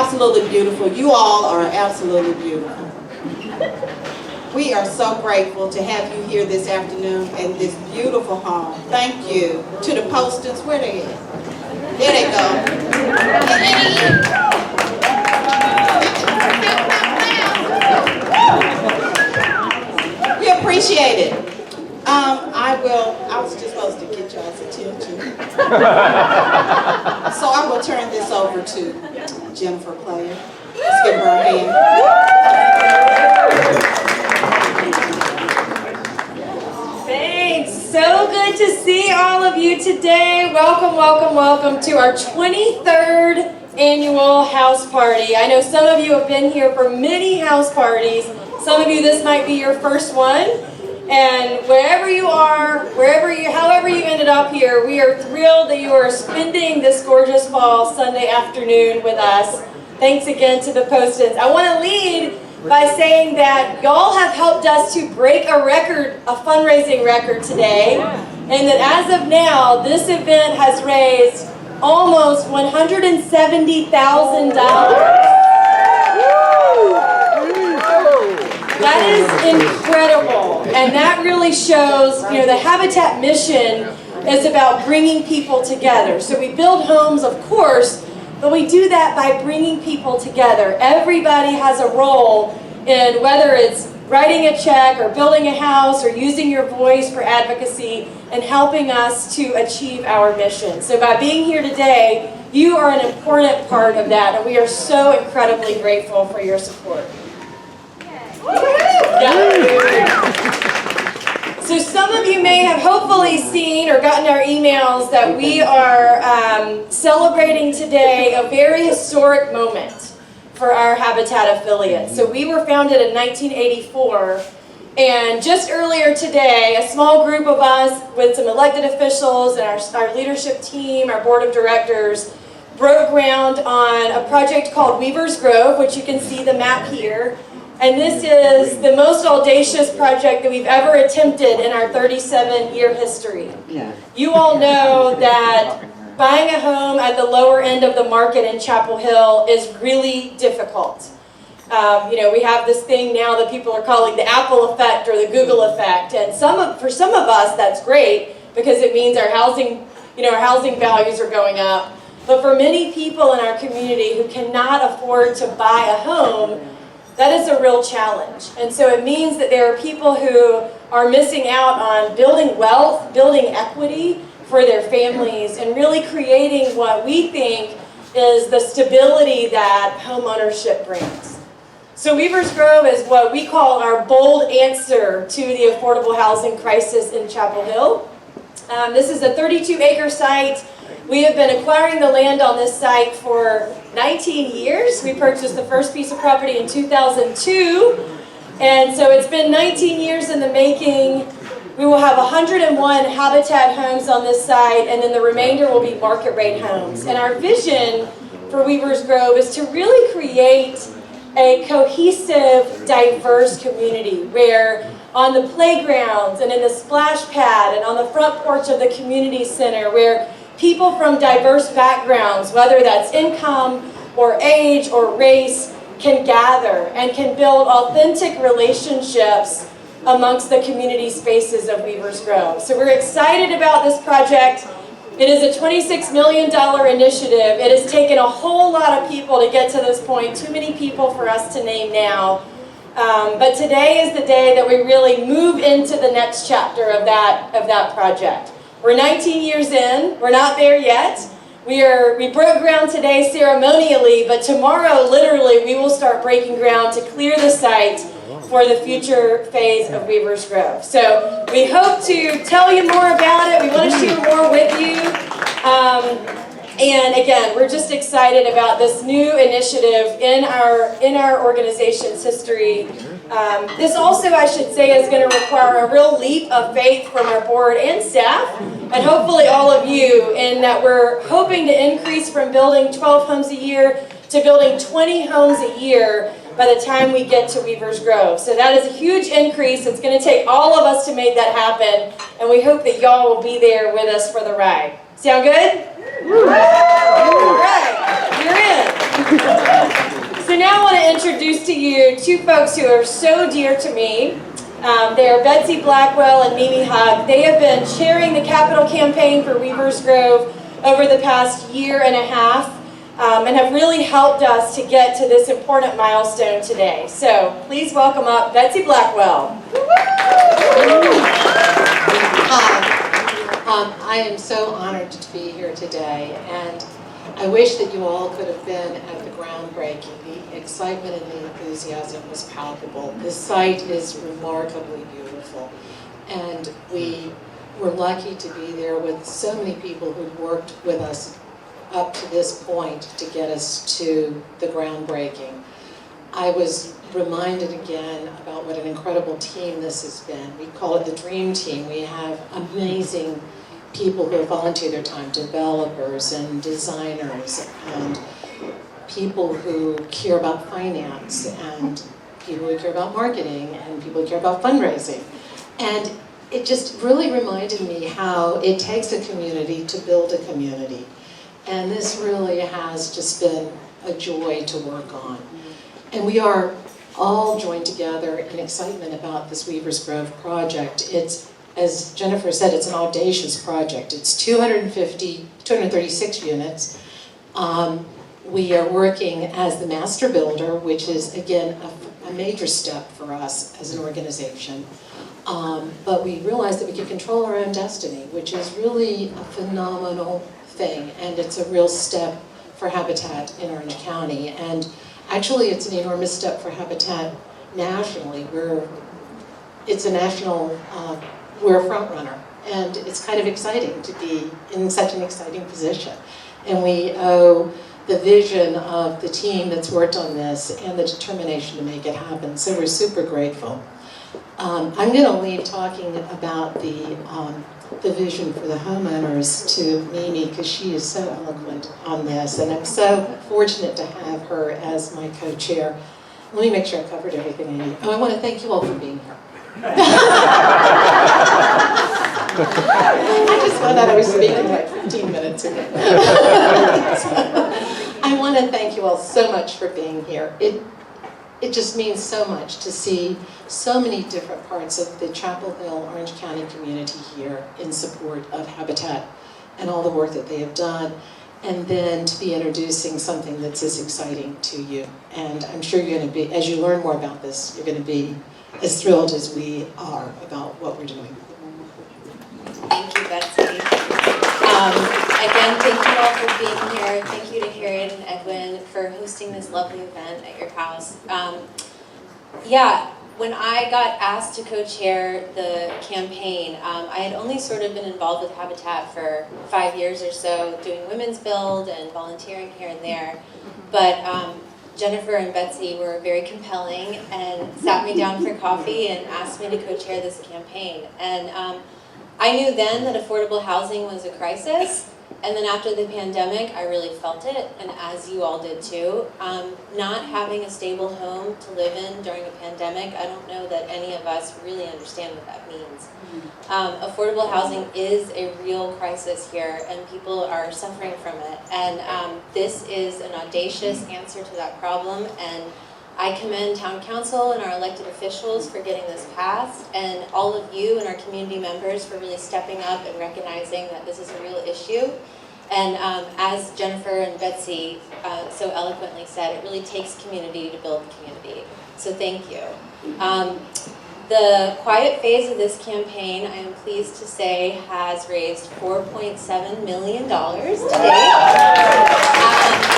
absolutely beautiful. You all are absolutely beautiful. We are so grateful to have you here this afternoon in this beautiful home. Thank you to the Postons. Where they at? There they go. We appreciate it. I was just supposed to get y'all's attention. So I will turn this over to Jennifer Player. Let's give her a hand. Thanks. So good to see all of you today. Welcome, welcome, welcome to our 23rd annual house party. I know some of you have been here for many house parties. Some of you, this might be your first one. And wherever you are, however you ended up here, we are thrilled that you are spending this gorgeous fall Sunday afternoon with us. Thanks again to the Postons. I want to lead by saying that y'all have helped us to break a record, a fundraising record today, and that as of now, this event has raised almost $170,000. That is incredible, and that really shows, the Habitat mission is about bringing people together. So we build homes, of course, but we do that by bringing people together. Everybody has a role in whether it's writing a check or building a house or using your voice for advocacy and helping us to achieve our mission. So by being here today, you are an important part of that, and we are so incredibly grateful for your support. So some of you may have hopefully seen or gotten our emails that we are celebrating today a very historic moment for our Habitat affiliate. So we were founded in 1984, and just earlier today, a small group of us with some elected officials and our leadership team, our board of directors, broke ground on a project called Weaver's Grove, which you can see the map here. And this is the most audacious project that we've ever attempted in our 37-year history. You all know that buying a home at the lower end of the market in Chapel Hill is really difficult. We have this thing now that people are calling the Apple effect or the Google effect. And for some of us, that's great because it means our housing values are going up. But for many people in our community who cannot afford to buy a home, that is a real challenge. And so it means that there are people who are missing out on building wealth, building equity for their families, and really creating what we think is the stability that homeownership brings. So Weaver's Grove is what we call our bold answer to the affordable housing crisis in Chapel Hill. This is a 32-acre site. We have been acquiring the land on this site for 19 years. We purchased the first piece of property in 2002, and so it's been 19 years in the making. We will have 101 Habitat homes on this site, and then the remainder will be market rate homes. And our vision for Weaver's Grove is to really create a cohesive, diverse community where on the playgrounds and in the splash pad and on the front porch of the community center, where people from diverse backgrounds, whether that's income or age or race, can gather and can build authentic relationships amongst the community spaces of Weaver's Grove. So we're excited about this project. It is a $26 million initiative. It has taken a whole lot of people to get to this point, too many people for us to name now. But today is the day that we really move into the next chapter of that project. We're 19 years in. We're not there yet. We broke ground today ceremonially, but tomorrow, literally, we will start breaking ground to clear the site for the future phase of Weaver's Grove. So we hope to tell you more about it. We want to share more with you. And again, we're just excited about this new initiative in our organization's history. This also, I should say, is going to require a real leap of faith from our board and staff, and hopefully all of you, in that we're hoping to increase from building 12 homes a year to building 20 homes a year by the time we get to Weaver's Grove. So that is a huge increase. It's going to take all of us to make that happen, and we hope that y'all will be there with us for the ride. Sound good? All right, you're in. to introduce to you two folks who are so dear to me. They are Betsy Blackwell and Hock. They have been chairing the capital campaign for Weavers Grove over the past year and a half and have really helped us to get to this important milestone today. So please welcome up Betsy Blackwell. Hi, I am so honored to be here today, and I wish that you all could have been at the groundbreaking. The excitement and the enthusiasm was palpable. This site is remarkably beautiful, and we were lucky to be there with so many people who'd worked with us up to this point to get us to the groundbreaking. I was reminded again about what an incredible team this has been. We call it the Dream Team. We have amazing people who have volunteered their time, developers and designers and people who care about finance and people who care about marketing and people who care about fundraising. And it just really reminded me how it takes a community to build a community. And this really has just been a joy to work on. And we are all joined together in excitement about this Weavers Grove project. It's, as Jennifer said, it's an audacious project. It's 236 units. We are working as the master builder, which is, again, a major step for us as an organization. But we realized that we could control our own destiny, which is really a phenomenal thing, and it's a real step for Habitat in Orange County. And actually, it's an enormous step for Habitat nationally. It's a national, we're a front runner, and it's kind of exciting to be in such an exciting position. And we owe the vision of the team that's worked on this and the determination to make it happen. So we're super grateful. I'm going to leave talking about the vision for the homeowners to Mimi, because she is so eloquent on this, and I'm so fortunate to have her as my co-chair. Let me make sure I covered everything I need. Oh, I want to thank you all for being here. I just found out I was speaking like 15 minutes ago. I want to thank you all so much for being here. It just means so much to see so many different parts of the Chapel Hill, Orange County community here in support of Habitat and all the work that they have done, and then to be introducing something that's as exciting to you. And I'm sure you're going to be, as you learn more about this, you're going to be as thrilled as we are about what we're doing. Thank you, Betsy. Again, thank you all for being here. Thank you to Harriet and Edwin for hosting this lovely event at your house. When I got asked to co-chair the campaign, I had only sort of been involved with Habitat for 5 years or so, doing Women's Build and volunteering here and there. But Jennifer and Betsy were very compelling and sat me down for coffee and asked me to co-chair this campaign. And I knew then that affordable housing was a crisis, and then after the pandemic, I really felt it, and as you all did too. Not having a stable home to live in during a pandemic, I don't know that any of us really understand what that means. Affordable housing is a real crisis here, and people are suffering from it, and this is an audacious answer to that problem, and I commend Town Council and our elected officials for getting this passed, and all of you and our community members for really stepping up and recognizing that this is a real issue. And as Jennifer and Betsy so eloquently said, it really takes community to build community. So thank you. The quiet phase of this campaign, I am pleased to say, has raised $4.7 million to date.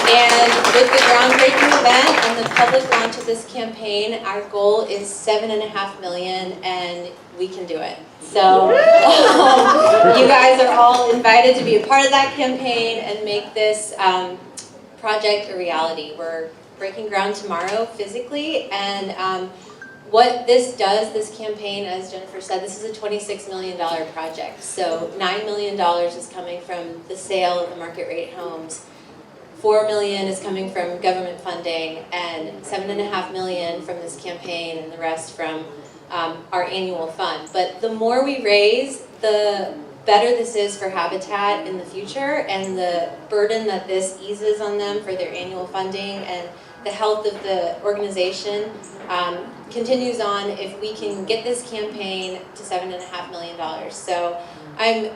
And with the groundbreaking event and the public launch of this campaign, our goal is $7.5 million, and we can do it. So you guys are all invited to be a part of that campaign and make this project a reality. We're breaking ground tomorrow physically, and what this does, this campaign, as Jennifer said, this is a $26 million project. So $9 million is coming from the sale of the market rate homes. $4 million is coming from government funding, and $7.5 million from this campaign, and the rest from our annual fund. But the more we raise, the better this is for Habitat in the future and the burden that this eases on them for their annual funding and the health of the organization continues on if we can get this campaign to $7.5 million. So I'm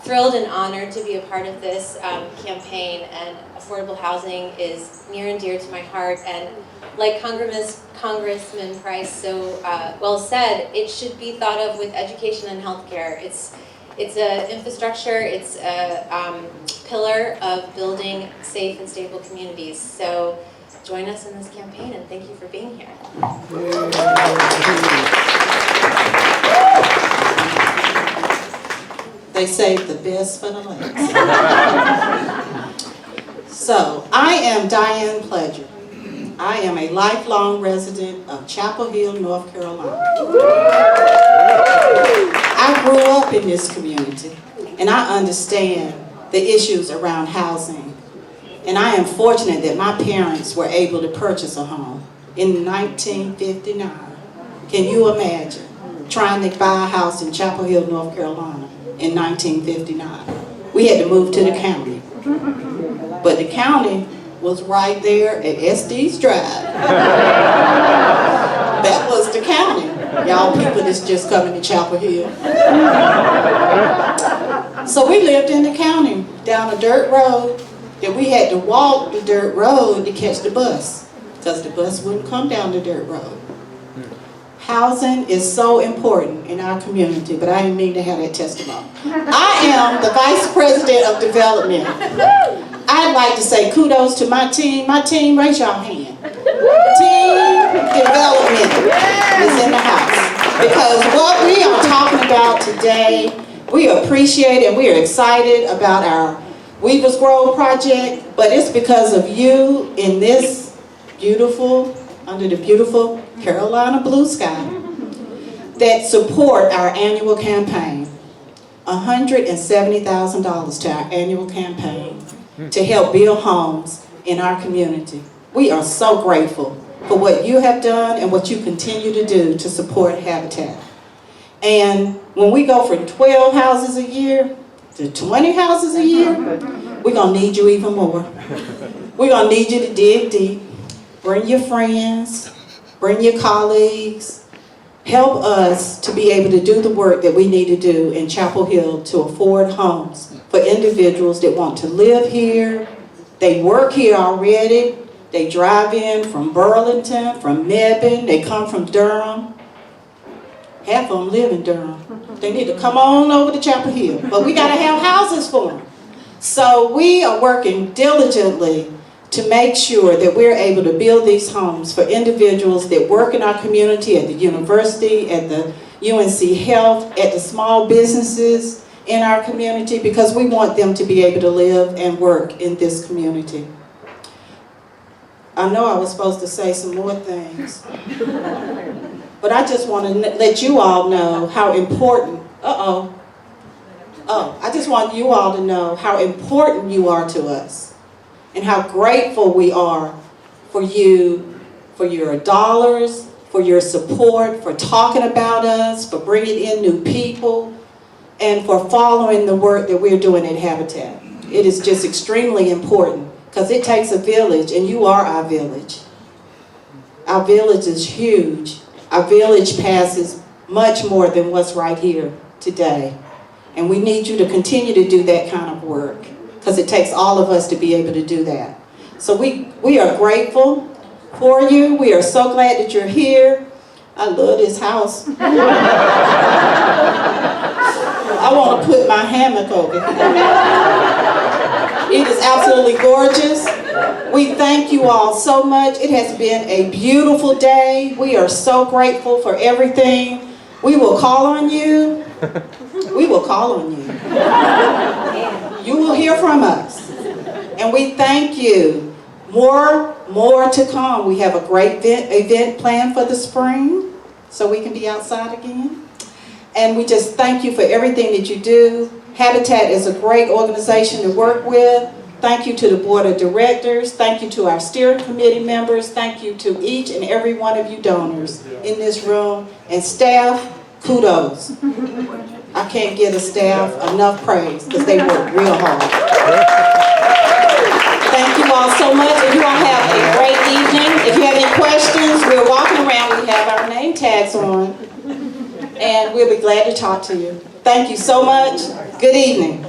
thrilled and honored to be a part of this campaign, and affordable housing is near and dear to my heart. And like Congressman Price so well said, it should be thought of with education and healthcare. It's an infrastructure, it's a pillar of building safe and stable communities. So join us in this campaign, and thank you for being here. They saved the best for the last. So, I am Dianne Pledger. I am a lifelong resident of Chapel Hill, North Carolina. I grew up in this community, and I understand the issues around housing. And I am fortunate that my parents were able to purchase a home in 1959. Can you imagine trying to buy a house in Chapel Hill, North Carolina in 1959? We had to move to the county. But the county was right there at SD's Drive. That was the county. Y'all people that's just coming to Chapel Hill. So we lived in the county down a dirt road that we had to walk the dirt road to catch the bus because the bus wouldn't come down the dirt road. Housing is so important in our community, but I didn't mean to have that testimony. I am the Vice President of Development. I'd like to say kudos to my team. My team, raise your hand. Team Development is in the house. Because what we are talking about today, we appreciate and we are excited about our Weaver's Grove project, but it's because of you in this beautiful, under the beautiful Carolina blue sky, that support our annual campaign. $170,000 to our annual campaign to help build homes in our community. We are so grateful for what you have done and what you continue to do to support Habitat. And when we go from 12 houses a year to 20 houses a year, we're going to need you even more. We're going to need you to dig deep. Bring your friends, bring your colleagues. Help us to be able to do the work that we need to do in Chapel Hill to afford homes for individuals that want to live here. They work here already. They drive in from Burlington, from Mebane. They come from Durham. Half of them live in Durham. They need to come on over to Chapel Hill. But we got to have houses for them. So we are working diligently to make sure that we're able to build these homes for individuals that work in our community, at the university, at the UNC Health, at the small businesses in our community, because we want them to be able to live and work in this community. I know I was supposed to say some more things, but I just want to let you all know how important, I just want you all to know how important you are to us and how grateful we are for you, for your dollars, for your support, for talking about us, for bringing in new people, and for following the work that we're doing at Habitat. It is just extremely important because it takes a village, and you are our village. Our village is huge. Our village passes much more than what's right here today. And we need you to continue to do that kind of work because it takes all of us to be able to do that. So we are grateful for you. We are so glad that you're here. I love this house. I want to put my hammock over here. It is absolutely gorgeous. We thank you all so much. It has been a beautiful day. We are so grateful for everything. We will call on you. We will call on you. You will hear from us. And we thank you. More to come. We have a great event planned for the spring so we can be outside again. And we just thank you for everything that you do. Habitat is a great organization to work with. Thank you to the board of directors. Thank you to our steering committee members. Thank you to each and every one of you donors in this room. And staff, kudos. I can't give the staff enough praise because they work real hard. Thank you all so much, and you all have a great evening. If you have any questions, we're walking around. We have our name tags on, and we'll be glad to talk to you. Thank you so much. Good evening.